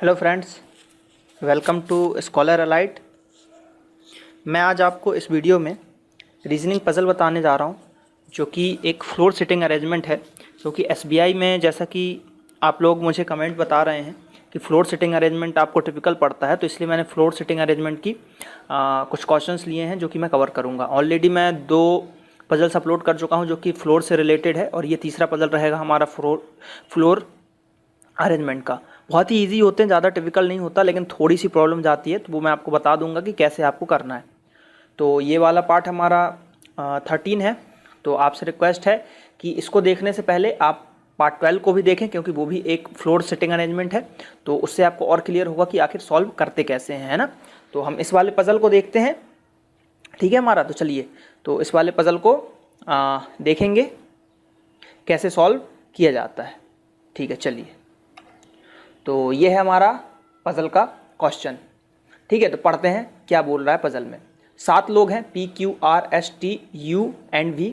Hello friends, welcome to scholar alight. मैं आज आपको इस वीडियो में रीजनिंग पज़ल बताने जा रहा हूं, जो कि एक फ्लोर सिटिंग अरेंजमेंट है। क्योंकि एसबीआई में जैसा कि आप लोग मुझे कमेंट बता रहे हैं कि फ्लोर सिटिंग अरेंजमेंट आपको टिपिकल पड़ता है, तो इसलिए मैंने फ्लोर सिटिंग अरेंजमेंट की कुछ क्वेश्चंस लिए हैं जो कि मैं कवर करूँगा। ऑलरेडी मैं 2 पज़ल्स अपलोड कर चुका हूँ जो कि फ्लोर से रिलेटेड है, और ये तीसरा पज़ल रहेगा हमारा फ्लोर अरेंजमेंट का। बहुत ही इजी होते हैं, ज़्यादा टिपिकल नहीं होता, लेकिन थोड़ी सी प्रॉब्लम जाती है, तो वो मैं आपको बता दूंगा कि कैसे आपको करना है। तो ये वाला पार्ट हमारा 13 है। तो आपसे रिक्वेस्ट है कि इसको देखने से पहले आप पार्ट 12 को भी देखें, क्योंकि वो भी एक फ्लोर सिटिंग अरेंजमेंट है। तो उससे आपको और क्लियर होगा कि आखिर सॉल्व करते कैसे हैं, है ना। तो हम इस वाले पज़ल को देखते हैं, ठीक है हमारा। तो चलिए, तो इस वाले पज़ल को देखेंगे कैसे सॉल्व किया जाता है। ठीक है, चलिए। तो ये है हमारा पज़ल का क्वेश्चन, ठीक है। तो पढ़ते हैं क्या बोल रहा है पज़ल में। 7 लोग हैं, P Q R S T U and V।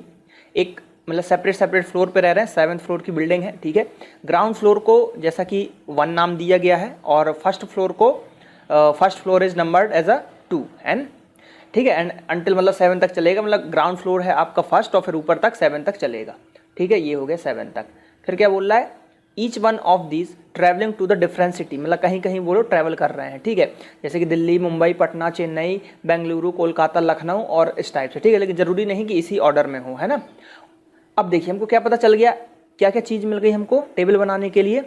एक मतलब सेपरेट फ्लोर पे रह रहे हैं, 7th फ्लोर की बिल्डिंग है, ठीक है। ग्राउंड फ्लोर को जैसा कि 1 नाम दिया गया है, और फर्स्ट फ्लोर को first floor is numbered as a 2 and, ठीक है। एंड अंटिल मतलब 7 तक चलेगा, मतलब ग्राउंड फ्लोर है आपका फर्स्ट, और फिर ऊपर तक 7 तक चलेगा, ठीक है। ये हो गया 7 तक। फिर क्या बोल रहा है, each one of these travelling to the different city, मतलब कहीं कहीं वो लोग ट्रैवल कर रहे हैं, ठीक है। जैसे कि दिल्ली, मुंबई, पटना, चेन्नई, बेंगलुरु, कोलकाता, लखनऊ और इस टाइप से, ठीक है। लेकिन जरूरी नहीं कि इसी ऑर्डर में हो, है ना। अब देखिए हमको क्या पता चल गया, क्या क्या चीज़ मिल गई हमको टेबल बनाने के लिए।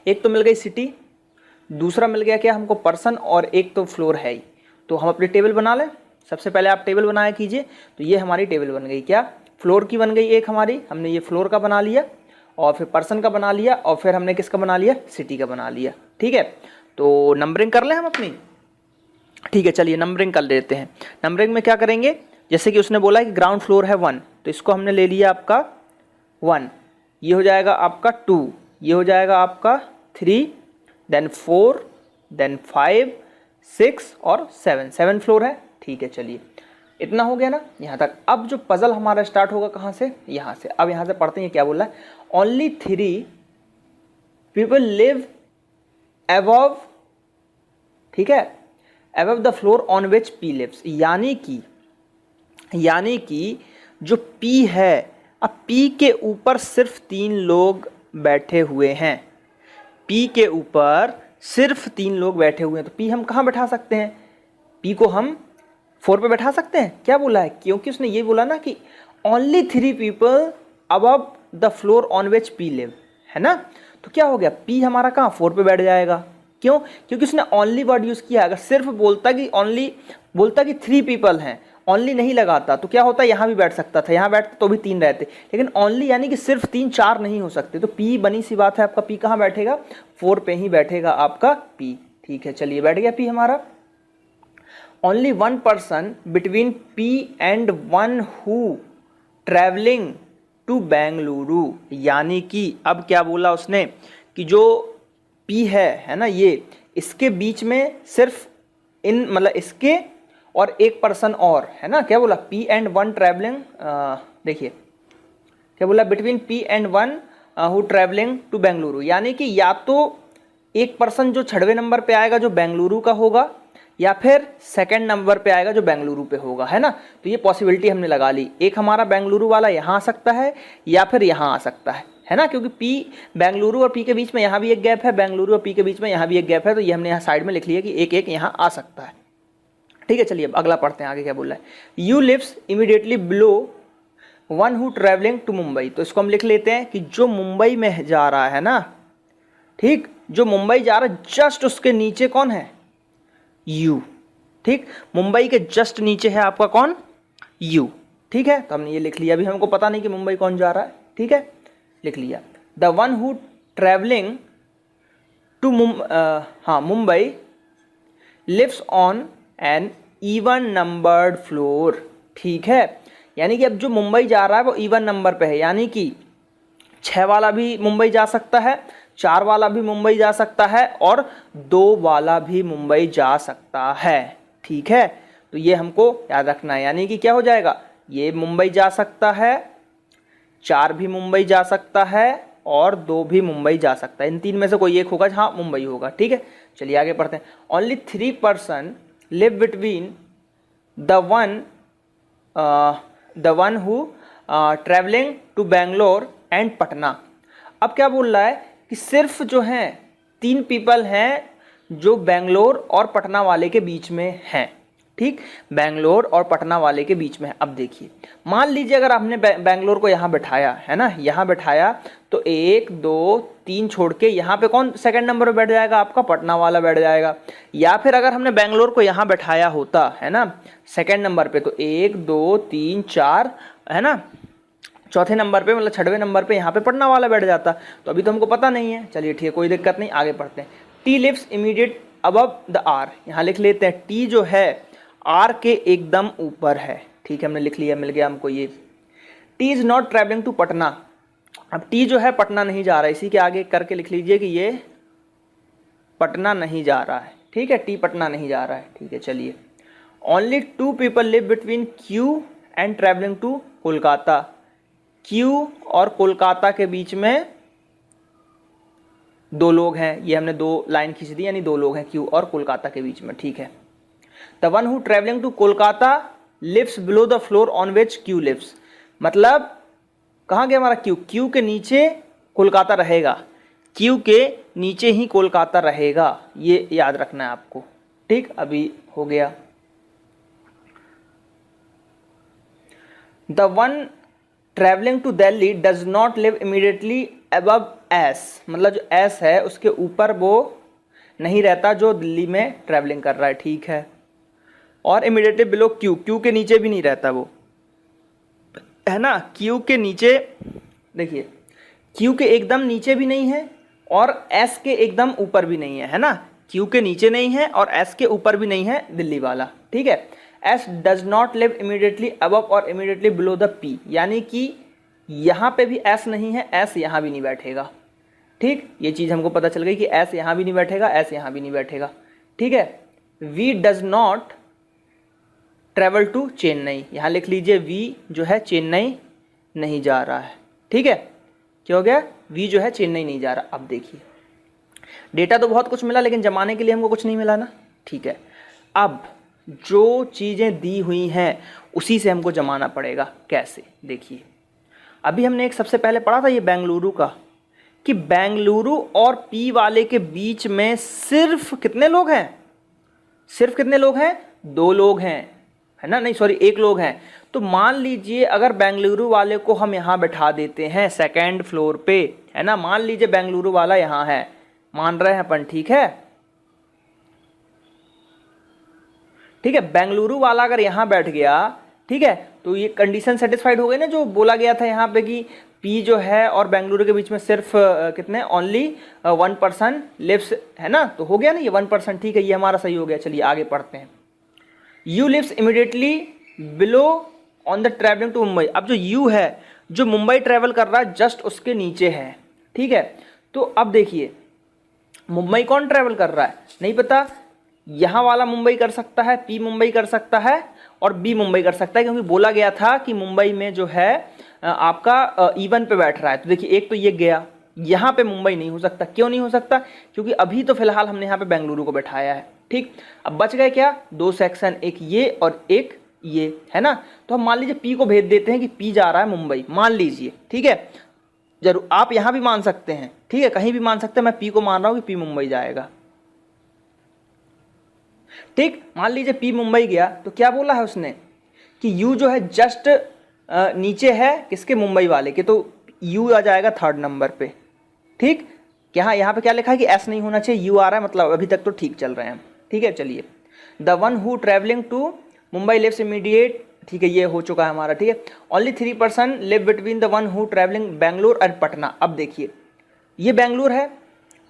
एक तो मिल गई सिटी, दूसरा मिल गया क्या हमको पर्सन, और एक तो फ्लोर है ही। तो हम अपनी टेबल बना लें। सबसे पहले आप टेबल बनाया कीजिए। तो ये हमारी टेबल बन गई, क्या फ्लोर की बन गई एक हमारी, हमने ये फ्लोर का बना लिया, और फिर पर्सन का बना लिया, और फिर हमने किसका बना लिया, सिटी का बना लिया, ठीक है। तो नंबरिंग कर लें हम अपनी, ठीक है। चलिए नंबरिंग कर लेते हैं। नंबरिंग में क्या करेंगे, जैसे कि उसने बोला कि ग्राउंड फ्लोर है 1, तो इसको हमने ले लिया आपका 1, ये हो जाएगा आपका 2, ये हो जाएगा आपका 3, देन 4, देन 5, 6 और 7 फ्लोर है, ठीक है। चलिए इतना हो गया ना यहाँ तक। अब जो पजल हमारा स्टार्ट होगा कहाँ से, यहाँ से। अब यहाँ से पढ़ते हैं क्या बोला है, ओनली 3 पीपल लिव अबव, ठीक है, above the floor on which P lives. यानी कि जो पी है, अब पी के ऊपर सिर्फ 3 लोग बैठे हुए हैं, पी के ऊपर सिर्फ 3 लोग बैठे हुए हैं। तो पी हम कहाँ बैठा सकते हैं, पी को हम 4 पे बैठा सकते हैं। क्या बोला है, क्योंकि उसने ये बोला ना कि only 3 people above the floor on which P live, है ना। तो क्या हो गया, पी हमारा कहाँ 4 पे बैठ जाएगा। क्यों, क्योंकि उसने ओनली वर्ड यूज़ किया। अगर सिर्फ बोलता कि ओनली, बोलता कि 3 पीपल हैं, ओनली नहीं लगाता, तो क्या होता है, यहाँ भी बैठ सकता था, यहाँ बैठते तो भी 3 रहते। लेकिन ओनली यानी कि सिर्फ 3, 4 नहीं हो सकते। तो पी बनी सी बात है, आपका पी कहाँ बैठेगा, 4 पे ही बैठेगा आपका पी, ठीक है। चलिए बैठ गया पी हमारा। Only 1 person between P and 1 who travelling to Bengaluru. यानी कि अब क्या बोला उसने कि जो पी है ना, ये इसके बीच में सिर्फ इन मतलब इसके और एक पर्सन और, है ना। क्या बोला, पी एंड 1 ट्रैवलिंग, देखिए क्या बोला, between P and 1 who travelling to Bengaluru. यानी कि या तो एक पर्सन जो 6वें नंबर पे आएगा जो बेंगलुरु का होगा, या फिर 2nd नंबर पे आएगा जो बेंगलुरु पे होगा, है ना। तो ये पॉसिबिलिटी हमने लगा ली। एक हमारा बेंगलुरु वाला यहाँ आ सकता है, या फिर यहाँ आ सकता है ना। क्योंकि पी बेंगलुरु और पी के बीच में यहाँ भी एक गैप है, बेंगलुरु और पी के बीच में यहाँ भी एक गैप है। तो ये हमने यहाँ साइड में लिख लिया कि एक एक यहाँ आ सकता है, ठीक है। चलिए अब अगला पढ़ते हैं, आगे क्या बोल रहा है। U lives immediately below 1 who travelling to Mumbai. तो इसको हम लिख लेते हैं कि जो मुंबई में जा रहा है ना, ठीक, जो मुंबई जा रहा है जस्ट उसके नीचे कौन है, यू, ठीक। मुंबई के जस्ट नीचे है आपका कौन, यू, ठीक है। तो हमने ये लिख लिया। अभी हमको पता नहीं कि मुंबई कौन जा रहा है, ठीक है, लिख लिया। The 1 who travelling to Mumbai lives on an even numbered floor, ठीक है। यानी कि अब जो मुंबई जा रहा है वो इवन नंबर पे है, यानी कि 6 वाला भी मुंबई जा सकता है, 4 वाला भी मुंबई जा सकता है, और 2 वाला भी मुंबई जा सकता है, ठीक है। तो ये हमको याद रखना है। यानी कि क्या हो जाएगा, ये मुंबई जा सकता है, 4 भी मुंबई जा सकता है, और 2 भी मुंबई जा सकता है। इन 3 में से कोई एक होगा, हाँ मुंबई होगा। ठीक है, चलिए आगे पढ़ते हैं। Only 3 person live between the one who travelling to Bangalore and Patna. अब क्या बोल रहा है कि सिर्फ जो हैं 3 पीपल हैं जो बेंगलोर और पटना वाले के बीच में हैं। ठीक, बेंगलोर और पटना वाले के बीच में है। अब देखिए, मान लीजिए अगर आपने बेंगलोर को यहाँ बैठाया है ना, यहाँ बैठाया तो 1 2 3 छोड़ के यहाँ पे कौन सेकंड नंबर पे बैठ जाएगा? आपका पटना वाला बैठ जाएगा। या फिर अगर हमने बेंगलोर को यहाँ बैठाया होता है ना सेकंड नंबर पे, तो 1 2 3 4 है ना, चौथे नंबर पे मतलब 6वें नंबर पे यहाँ पे पटना वाला बैठ जाता। तो अभी तो हमको पता नहीं है। चलिए ठीक है, कोई दिक्कत नहीं, आगे पढ़ते हैं। T lives immediate above the R, यहाँ लिख लेते हैं टी जो है आर के एकदम ऊपर है। ठीक है, हमने लिख लिया, मिल गया हमको ये। T is not travelling to Patna. अब टी जो है पटना नहीं जा रहा है, इसी के आगे करके लिख लीजिए कि ये पटना नहीं जा रहा है। ठीक है, टी पटना नहीं जा रहा है। ठीक है, चलिए। Only 2 people live between Q and travelling to Kolkata. Q और कोलकाता के बीच में 2 लोग हैं। ये हमने 2 लाइन खींच दी, यानी 2 लोग हैं क्यू और कोलकाता के बीच में। ठीक है, the one who travelling to Kolkata lives below the floor on which Q lives. मतलब कहाँ गया हमारा क्यू? क्यू के नीचे कोलकाता रहेगा, क्यू के नीचे ही कोलकाता रहेगा, ये याद रखना है आपको। ठीक, अभी हो गया। The one travelling to Delhi does not live immediately above S. मतलब जो एस है उसके ऊपर वो नहीं रहता जो दिल्ली में ट्रैवलिंग कर रहा है। ठीक है, और इमीडिएटली बिलो क्यू, क्यू के नीचे भी नहीं रहता वो, है ना। क्यू के नीचे देखिए, क्यू के एकदम नीचे भी नहीं है और एस के एकदम ऊपर भी नहीं है ना। क्यू के नीचे नहीं है और एस के ऊपर भी नहीं है दिल्ली वाला। ठीक है, S does not live immediately above और इमीडिएटली बिलो द पी, यानी कि यहाँ पे भी एस नहीं है, एस यहाँ भी नहीं बैठेगा। ठीक, ये चीज़ हमको पता चल गई कि एस यहाँ भी नहीं बैठेगा, एस यहाँ भी नहीं बैठेगा। ठीक है, V does not travel to Chennai, यहाँ लिख लीजिए वी जो है चेन्नई नहीं जा रहा है। ठीक है, क्या हो गया? वी जो है चेन्नई नहीं जा रहा। अब देखिए, डेटा तो बहुत कुछ मिला लेकिन जमाने के लिए हमको कुछ नहीं मिला ना। ठीक है, अब जो चीज़ें दी हुई हैं उसी से हमको जमाना पड़ेगा। कैसे? देखिए, अभी हमने एक सबसे पहले पढ़ा था ये बेंगलुरु का, कि बेंगलुरु और पी वाले के बीच में सिर्फ कितने लोग हैं? सिर्फ कितने लोग हैं? 2 लोग हैं, है ना। नहीं सॉरी, 1 लोग हैं। तो मान लीजिए अगर बेंगलुरु वाले को हम यहाँ बैठा देते हैं सेकंड फ्लोर पे, है ना। मान लीजिए बेंगलुरु वाला यहाँ है, मान रहे हैं अपन। ठीक है, ठीक है, बेंगलुरु वाला अगर यहाँ बैठ गया, ठीक है, तो ये कंडीशन सेटिस्फाइड हो गई ना, जो बोला गया था यहाँ पे कि पी जो है और बेंगलुरु के बीच में सिर्फ कितने, ओनली 1 पर्सन लिव्स, है ना। तो हो गया ना ये 1%। ठीक है, ये हमारा सही हो गया। चलिए आगे पढ़ते हैं। U lives immediately below on the travelling to Mumbai. अब जो यू है जो मुंबई ट्रैवल कर रहा है जस्ट उसके नीचे है। ठीक है, तो अब देखिए मुंबई कौन ट्रैवल कर रहा है नहीं पता। यहाँ वाला मुंबई कर सकता है, पी मुंबई कर सकता है और बी मुंबई कर सकता है, क्योंकि बोला गया था कि मुंबई में जो है आपका E1 पे बैठ रहा है। तो देखिए, एक तो ये गया, यहाँ पे मुंबई नहीं हो सकता। क्यों नहीं हो सकता? क्योंकि अभी तो फिलहाल हमने यहाँ पे बेंगलुरु को बैठाया है। ठीक, अब बच गए क्या? 2 सेक्शन, एक ये और एक ये, है ना। तो हम मान लीजिए पी को भेज देते हैं कि पी जा रहा है मुंबई, मान लीजिए। ठीक है, जरूर आप यहाँ भी मान सकते हैं। ठीक है, कहीं भी मान सकते हैं। मैं पी को मान रहा हूँ कि पी मुंबई जाएगा। ठीक, मान लीजिए पी मुंबई गया, तो क्या बोला है उसने कि यू जो है जस्ट नीचे है किसके, मुंबई वाले के, तो यू आ जाएगा 3rd नंबर पे। ठीक, यहाँ पे क्या लिखा है कि एस नहीं होना चाहिए, यू आ रहा है, मतलब अभी तक तो ठीक चल रहे हैं। ठीक है, चलिए। The one who travelling to Mumbai lives immediate. ठीक है, ये हो चुका है हमारा। ठीक है, only 3 person live between the one who travelling Bengaluru and Patna. अब देखिए, ये बेंगलुरु है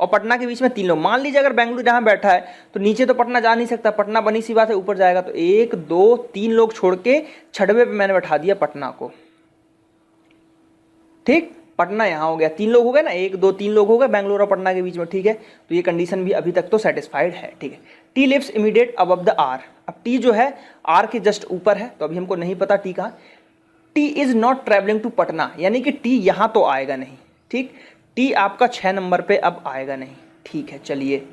और पटना के बीच में 3 लोग। मान लीजिए अगर बेंगलुरु जहाँ बैठा है तो नीचे तो पटना जा नहीं सकता, पटना बनी सी बात है ऊपर जाएगा। तो 1 2 3 लोग छोड़ के 6वें पे मैंने बैठा दिया पटना को। ठीक, पटना यहाँ हो गया, 3 लोग हो गए ना, 1 2 3 लोग हो गए बेंगलुरु और पटना के बीच में। ठीक है, तो ये कंडीशन भी अभी तक तो सेटिस्फाइड है। ठीक है, T lives immediate above the R. अब टी जो है आर के जस्ट ऊपर है, तो अभी हमको नहीं पता टी कहाँ। T is not travelling to Patna, यानी कि टी यहाँ तो आएगा नहीं। ठीक, टी आपका 6 नंबर पे अब आएगा नहीं। ठीक है, चलिए,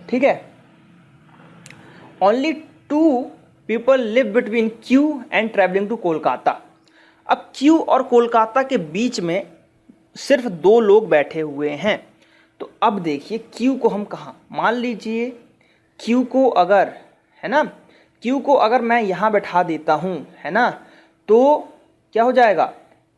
ठीक है। Only 2 people live between Q and travelling to Kolkata. अब क्यू और कोलकाता के बीच में सिर्फ 2 लोग बैठे हुए हैं। तो अब देखिए क्यू को हम कहाँ, मान लीजिए क्यू को अगर, है ना, क्यू को अगर मैं यहाँ बैठा देता हूँ, है ना, तो क्या हो जाएगा,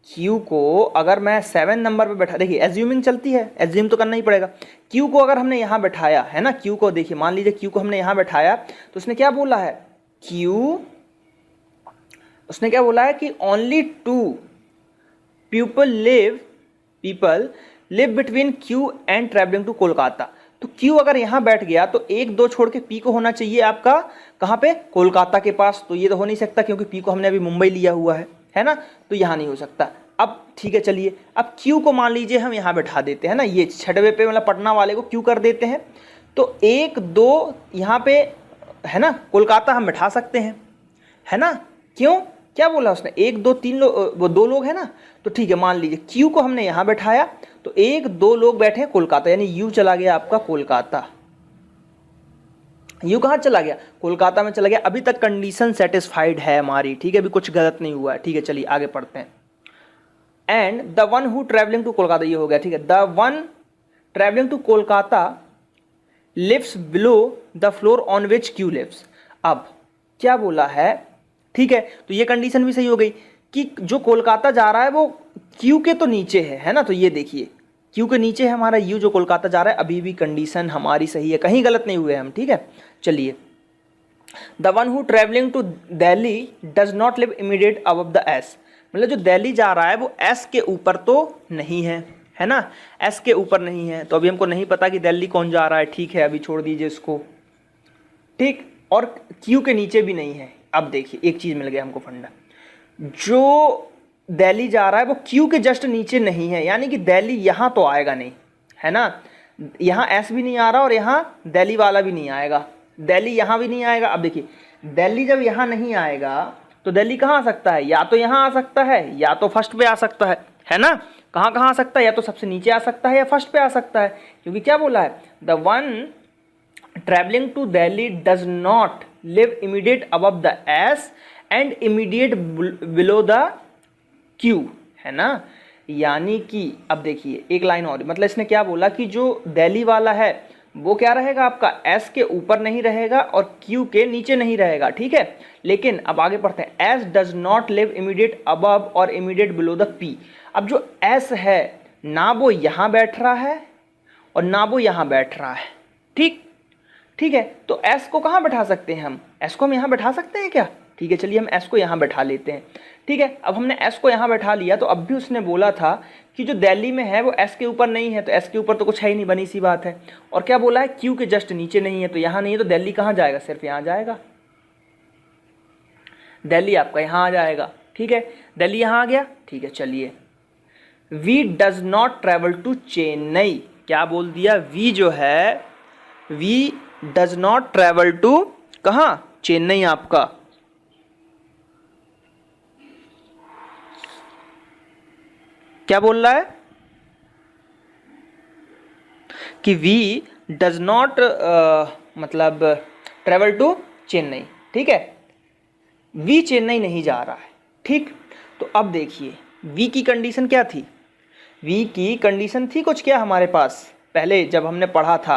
क्यू को अगर मैं 7 नंबर पे बैठा, देखिए एज्यूमिंग चलती है, एज्यूम तो करना ही पड़ेगा। क्यू को अगर हमने यहाँ बैठाया, है ना, क्यू को देखिए, मान लीजिए क्यू को हमने यहाँ बैठाया, तो उसने क्या बोला है, उसने क्या बोला है कि only 2 people live between Q and travelling to Kolkata. तो क्यू अगर यहाँ बैठ गया तो 1-2 छोड़ के पी को होना चाहिए आपका कहाँ पे, कोलकाता के पास। तो ये तो हो नहीं सकता क्योंकि पी को हमने अभी मुंबई लिया हुआ है ना, तो यहाँ नहीं हो सकता। अब ठीक है, चलिए, अब क्यू को मान लीजिए हम यहाँ बैठा देते हैं ना, ये 6वें पे मतलब पटना वाले को क्यू कर देते हैं। तो 1-2 यहाँ पे, है ना, कोलकाता हम बैठा सकते हैं, है ना, क्यों, क्या बोला उसने, 1-2-3 लोग, वो 2 लोग है ना। तो ठीक है, मान लीजिए क्यू को हमने यहाँ बैठाया तो 1-2 लोग बैठे हैं कोलकाता, यानी यू चला गया आपका कोलकाता। यू कहाँ चला गया, कोलकाता में चला गया। अभी तक कंडीशन सेटिस्फाइड है हमारी, ठीक है, अभी कुछ गलत नहीं हुआ है। ठीक है, चलिए आगे पढ़ते हैं। And the one who travelling to Kolkata, ये हो गया, ठीक है। The one travelling to Kolkata lives below the floor on which Q lives. अब क्या बोला है, ठीक है, तो ये कंडीशन भी सही हो गई कि जो कोलकाता जा रहा है वो क्यू के तो नीचे है ना। तो ये देखिए क्यू के नीचे है हमारा यू, जो कोलकाता जा रहा है। अभी भी कंडीशन हमारी सही है, कहीं गलत नहीं हुए हम, ठीक है। चलिए, the one who travelling to Delhi does not live immediate above the S, मतलब जो दिल्ली जा रहा है वो एस के ऊपर तो नहीं है ना, एस के ऊपर नहीं है। तो अभी हमको नहीं पता कि दिल्ली कौन जा रहा है, ठीक है, अभी छोड़ दीजिए इसको, ठीक। और क्यू के नीचे भी नहीं है। अब देखिए एक चीज़ मिल गया हमको फंडा, जो दिल्ली जा रहा है वो क्यू के जस्ट नीचे नहीं है, यानी कि दिल्ली यहाँ तो आएगा नहीं, है ना, यहाँ एस भी नहीं आ रहा और यहाँ दिल्ली वाला भी नहीं आएगा, दिल्ली यहाँ भी नहीं आएगा। अब देखिए दिल्ली जब यहाँ नहीं आएगा तो दिल्ली कहाँ आ सकता है, या तो यहाँ आ सकता है या तो फर्स्ट पे आ सकता है ना, कहाँ कहाँ आ सकता है, या तो सबसे नीचे आ सकता है या फर्स्ट पे आ सकता है, क्योंकि क्या बोला है, the one travelling to Delhi does not live immediate above the S and immediate below the Q, है ना। यानी कि अब देखिए एक लाइन और, मतलब इसने क्या बोला कि जो दिल्ली वाला है वो क्या रहेगा आपका, एस के ऊपर नहीं रहेगा और क्यू के नीचे नहीं रहेगा, ठीक है। लेकिन अब आगे पढ़ते हैं, S does not live immediate above और इमीडिएट बिलो द पी। अब जो एस है ना वो यहाँ बैठ रहा है और ना वो यहाँ बैठ रहा है, ठीक है। तो एस को कहाँ बैठा सकते हैं हम, एस को हम यहाँ बैठा सकते हैं क्या, ठीक है, चलिए हम एस को यहाँ बैठा लेते हैं, ठीक है। अब हमने एस को यहाँ बैठा लिया, तो अब भी उसने बोला था कि जो दिल्ली में है वो एस के ऊपर नहीं है, तो एस के ऊपर तो कुछ है ही नहीं, बनी सी बात है। और क्या बोला है, क्यू के जस्ट नीचे नहीं है, तो यहाँ नहीं है, तो दिल्ली कहाँ जाएगा, सिर्फ यहाँ जाएगा, दिल्ली आपका यहाँ आ जाएगा, ठीक है। दिल्ली यहाँ आ गया, ठीक है। चलिए, V does not travel to Chennai, क्या बोल दिया, वी जो है, V does not travel to कहाँ, चेन्नई आपका, क्या बोल रहा है कि वी डज नॉट मतलब ट्रेवल टू चेन्नई, ठीक है, वी चेन्नई नहीं जा रहा है, ठीक। तो अब देखिए वी की कंडीशन क्या थी, वी की कंडीशन थी कुछ क्या हमारे पास, पहले जब हमने पढ़ा था,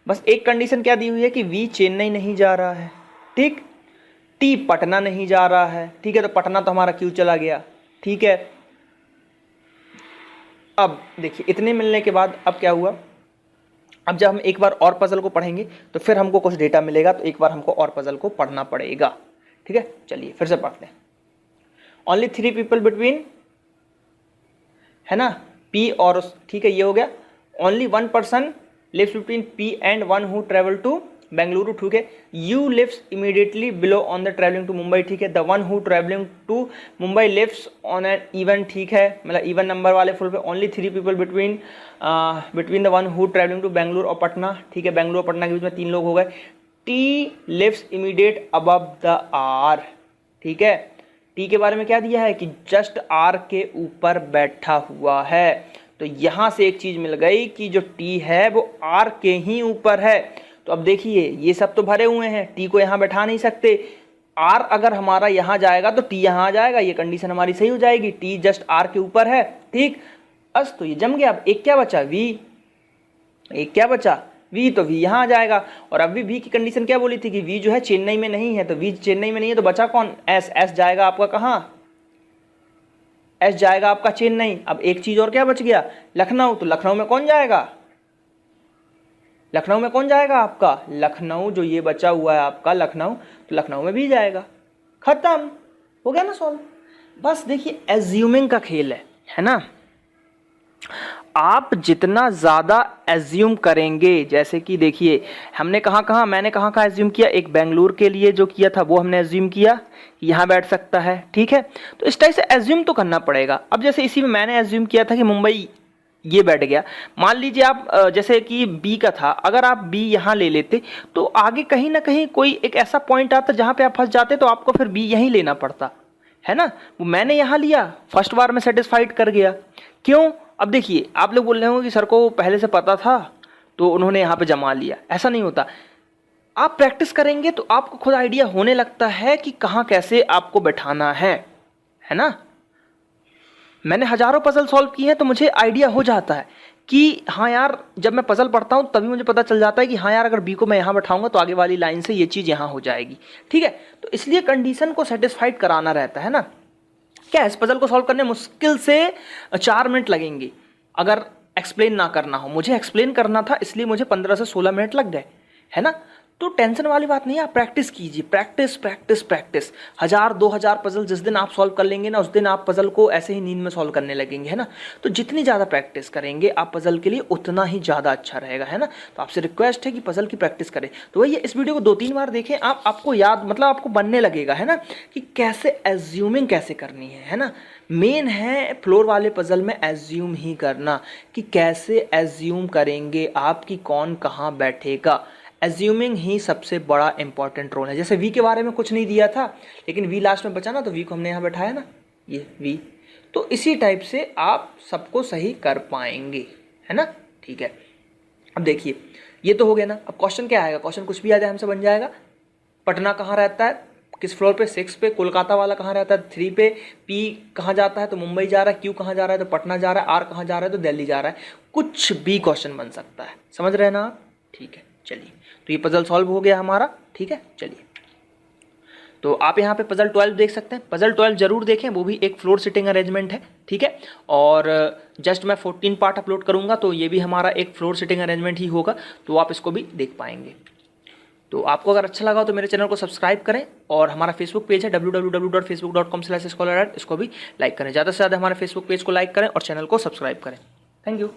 बस एक कंडीशन क्या दी हुई है कि वी चेन्नई नहीं जा रहा है, ठीक, टी पटना नहीं जा रहा है, ठीक है, तो पटना तो हमारा क्यू चला गया, ठीक है। अब देखिए इतने मिलने के बाद अब क्या हुआ, अब जब हम एक बार और पजल को पढ़ेंगे तो फिर हमको कुछ डेटा मिलेगा, तो एक बार हमको और पजल को पढ़ना पड़ेगा, ठीक है। चलिए फिर से पढ़ते हैं। ओनली 3 पीपल बिटवीन, है ना, पी और, ठीक है, ये हो गया। Only 1 person lives between P and one who travel to Bengaluru, ठीक है। U lives immediately below on the travelling to Mumbai, ठीक है। The one who travelling to Mumbai lives on an even, ठीक है, मतलब इवन नंबर वाले फुल पे। Only 3 people between the one who travelling to Bengaluru और पटना, ठीक है, बेंगलुरु और पटना के बीच में 3 लोग हो गए। T lives immediate above the R, ठीक है। टी के बारे में क्या दिया है कि जस्ट आर के ऊपर बैठा हुआ है, तो यहाँ से एक चीज़ मिल गई कि जो टी है वो आर के ही ऊपर है। तो अब देखिए ये सब तो भरे हुए हैं, टी को यहाँ बैठा नहीं सकते। आर अगर हमारा यहाँ जाएगा तो टी यहाँ आ जाएगा, ये कंडीशन हमारी सही हो जाएगी, टी जस्ट आर के ऊपर है। ठीक, बस तो ये जम गया। अब एक क्या बचा, वी, एक क्या बचा वी, तो वी यहाँ आ जाएगा। और अभी वी की कंडीशन क्या बोली थी कि वी जो है चेन्नई में नहीं है, तो वी चेन्नई में नहीं है तो बचा कौन, एस। एस जाएगा आपका कहाँ, एस जाएगा आपका चेन्नई। अब एक चीज और क्या बच गया, लखनऊ। तो लखनऊ में कौन जाएगा, लखनऊ में कौन जाएगा आपका, लखनऊ जो ये बचा हुआ है आपका लखनऊ, तो लखनऊ में भी जाएगा। खत्म, हो गया ना सॉल्व। बस देखिए एज्यूमिंग का खेल है ना। आप जितना ज़्यादा एज्यूम करेंगे, जैसे कि देखिए हमने मैंने कहाँ एज्यूम किया, एक बेंगलुरु के लिए जो किया था वो हमने एज्यूम किया यहाँ बैठ सकता है। ठीक है, तो इस टाइप से एज्यूम तो करना पड़ेगा। अब जैसे इसी में मैंने एज्यूम किया था कि मुंबई ये बैठ गया। मान लीजिए आप जैसे कि बी का था, अगर आप बी यहाँ ले लेते तो आगे कहीं ना कहीं कोई एक ऐसा पॉइंट आता जहाँ पे आप फंस जाते, तो आपको फिर बी यहीं लेना पड़ता है ना। वो मैंने यहाँ लिया, फर्स्ट बार में सेटिस्फाइड कर गया। क्यों, अब देखिए आप लोग बोल रहे होंगे कि सर को पहले से पता था तो उन्होंने यहाँ पे जमा लिया, ऐसा नहीं होता। आप प्रैक्टिस करेंगे तो आपको खुद आइडिया होने लगता है कि कहाँ कैसे आपको बैठाना है ना। मैंने हजारों पजल सॉल्व किए हैं तो मुझे आइडिया हो जाता है कि हाँ यार, जब मैं पजल पढ़ता हूँ तभी मुझे पता चल जाता है कि हाँ यार अगर बी को मैं यहाँ बैठाऊंगा तो आगे वाली लाइन से ये चीज़ यहाँ हो जाएगी। ठीक है, तो इसलिए कंडीशन को सेटिस्फाइड कराना रहता है ना। क्या इस पजल को सॉल्व करने मुश्किल से 4 मिनट लगेंगे अगर एक्सप्लेन ना करना हो। मुझे एक्सप्लेन करना था इसलिए मुझे 15 से 16 मिनट लग गए, है ना। तो टेंशन वाली बात नहीं है, आप प्रैक्टिस कीजिए, प्रैक्टिस प्रैक्टिस प्रैक्टिस। 1000-2000 पजल जिस दिन आप सॉल्व कर लेंगे ना, उस दिन आप पजल को ऐसे ही नींद में सॉल्व करने लगेंगे, है ना। तो जितनी ज़्यादा प्रैक्टिस करेंगे आप पजल के लिए उतना ही ज़्यादा अच्छा रहेगा, है ना। तो आपसे रिक्वेस्ट है कि पजल की प्रैक्टिस करें। तो वही इस वीडियो को 2-3 बार देखें, आपको याद, मतलब आपको बनने लगेगा, है ना, कि कैसे एज्यूमिंग कैसे करनी है ना। मेन है फ्लोर वाले पजल में एज्यूम ही करना, कि कैसे एज्यूम करेंगे आप कि कौन कहाँ बैठेगा। एज्यूमिंग ही सबसे बड़ा इंपॉर्टेंट रोल है। जैसे वी के बारे में कुछ नहीं दिया था लेकिन वी लास्ट में बचा ना, तो वी को हमने यहाँ बैठाया ना, ये वी। तो इसी टाइप से आप सबको सही कर पाएंगे, है ना। ठीक है, अब देखिए ये तो हो गया ना। अब क्वेश्चन क्या आएगा, क्वेश्चन कुछ भी आ जाए हमसे बन जाएगा। पटना कहाँ रहता है, किस फ्लोर पे, 6 पे। कोलकाता वाला कहाँ रहता है, 3 पे। पी कहाँ जाता है, तो मुंबई जा रहा है। क्यू कहाँ जा रहा है, तो पटना जा रहा है। आर कहाँ जा रहा है, तो दिल्ली जा रहा है। कुछ भी क्वेश्चन बन सकता है, समझ रहे हैं ना आप। ठीक है, चलिए, तो ये पजल सॉल्व हो गया हमारा। ठीक है, चलिए, तो आप यहाँ पे पजल 12 देख सकते हैं। पजल 12 जरूर देखें, वो भी एक फ्लोर सिटिंग अरेंजमेंट है। ठीक है, और जस्ट मैं 14 पार्ट अपलोड करूँगा तो ये भी हमारा एक फ्लोर सिटिंग अरेंजमेंट ही होगा, तो आप इसको भी देख पाएंगे। तो आपको अगर अच्छा लगा तो मेरे चैनल को सब्सक्राइब करें, और हमारा फेसबुक पेज है www.facebook.com/scholarart, इसको भी लाइक करें। ज़्यादा से ज़्यादा हमारे फेसबुक पेज को लाइक करें और चैनल को सब्सक्राइब करें। Thank you.